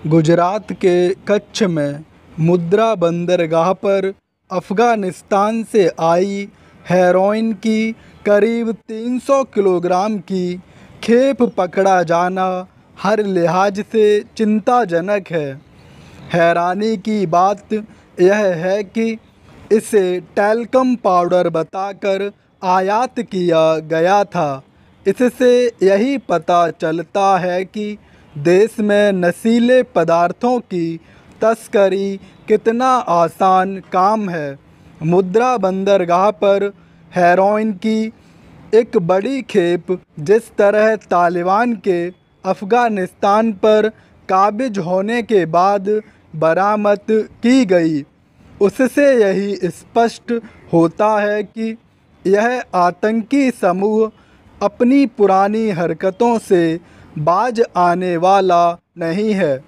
गुजरात के कच्छ में मुद्रा बंदरगाह पर अफ़गानिस्तान से आई हेरोइन की करीब 300 किलोग्राम की खेप पकड़ा जाना हर लिहाज से चिंताजनक है। हैरानी की बात यह है कि इसे टैल्कम पाउडर बताकर आयात किया गया था। इससे यही पता चलता है कि देश में नशीले पदार्थों की तस्करी कितना आसान काम है। मुद्रा बंदरगाह पर हेरोइन की एक बड़ी खेप जिस तरह तालिबान के अफ़गानिस्तान पर काबिज होने के बाद बरामद की गई, उससे यही स्पष्ट होता है कि यह आतंकी समूह अपनी पुरानी हरकतों से बाज आने वाला नहीं है।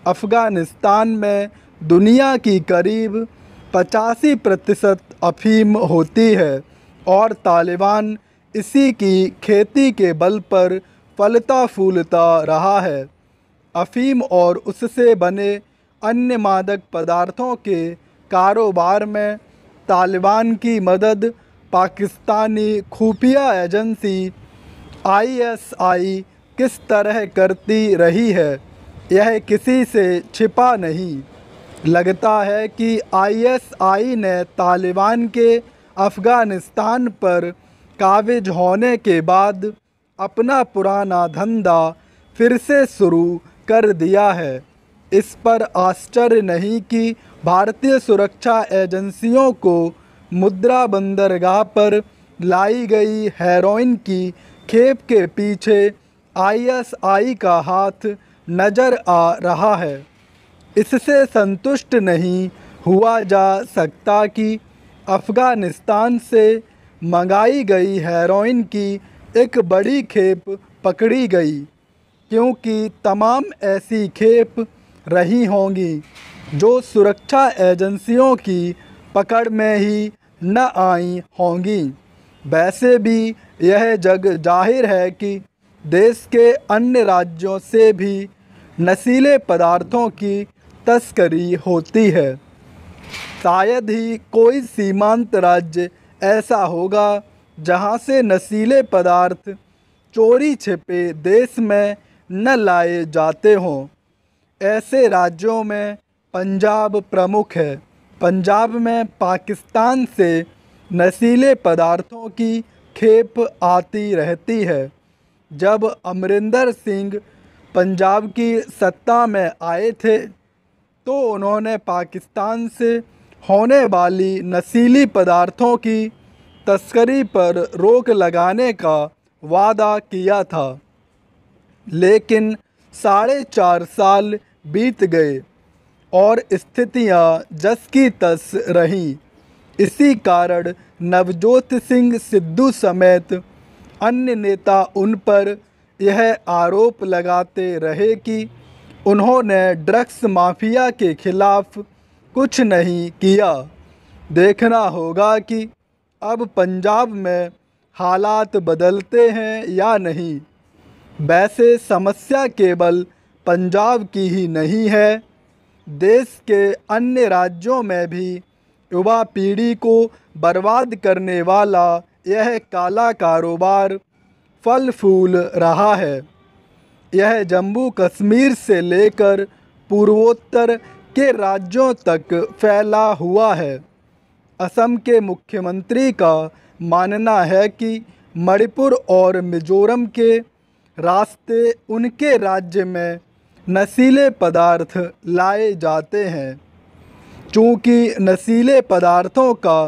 अफ़गानिस्तान में दुनिया की करीब 85% अफ़ीम होती है और तालिबान इसी की खेती के बल पर फलता फूलता रहा है। अफ़ीम और उससे बने अन्य मादक पदार्थों के कारोबार में तालिबान की मदद पाकिस्तानी खुफिया एजेंसी ISI किस तरह करती रही है, यह किसी से छिपा नहीं। लगता है कि ISI ने तालिबान के अफ़गानिस्तान पर काबिज होने के बाद अपना पुराना धंधा फिर से शुरू कर दिया है। इस पर आश्चर्य नहीं कि भारतीय सुरक्षा एजेंसियों को मुद्रा बंदरगाह पर लाई गई हेरोइन की खेप के पीछे ISI का हाथ नज़र आ रहा है। इससे संतुष्ट नहीं हुआ जा सकता कि अफ़गानिस्तान से मंगाई गई हेरोइन की एक बड़ी खेप पकड़ी गई, क्योंकि तमाम ऐसी खेप रही होंगी जो सुरक्षा एजेंसियों की पकड़ में ही न आई होंगी। वैसे भी यह जग जाहिर है कि देश के अन्य राज्यों से भी नशीले पदार्थों की तस्करी होती है। शायद ही कोई सीमांत राज्य ऐसा होगा जहां से नशीले पदार्थ चोरी छिपे देश में न लाए जाते हों। ऐसे राज्यों में पंजाब प्रमुख है। पंजाब में पाकिस्तान से नशीले पदार्थों की खेप आती रहती है। जब अमरिंदर सिंह पंजाब की सत्ता में आए थे तो उन्होंने पाकिस्तान से होने वाली नशीली पदार्थों की तस्करी पर रोक लगाने का वादा किया था, लेकिन 4.5 साल बीत गए और स्थितियां जस की तस रहीं। इसी कारण नवजोत सिंह सिद्धू समेत अन्य नेता उन पर यह आरोप लगाते रहे कि उन्होंने ड्रग्स माफिया के खिलाफ कुछ नहीं किया। देखना होगा कि अब पंजाब में हालात बदलते हैं या नहीं। वैसे समस्या केवल पंजाब की ही नहीं है, देश के अन्य राज्यों में भी युवा पीढ़ी को बर्बाद करने वाला यह काला कारोबार फल फूल रहा है। यह जम्मू कश्मीर से लेकर पूर्वोत्तर के राज्यों तक फैला हुआ है। असम के मुख्यमंत्री का मानना है कि मणिपुर और मिजोरम के रास्ते उनके राज्य में नशीले पदार्थ लाए जाते हैं। चूँकि नशीले पदार्थों का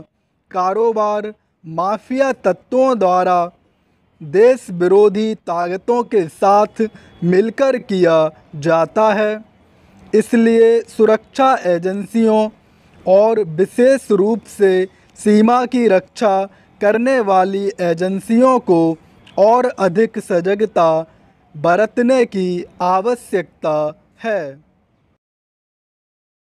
कारोबार माफिया तत्वों द्वारा देश विरोधी ताकतों के साथ मिलकर किया जाता है, इसलिए सुरक्षा एजेंसियों और विशेष रूप से सीमा की रक्षा करने वाली एजेंसियों को और अधिक सजगता बरतने की आवश्यकता है।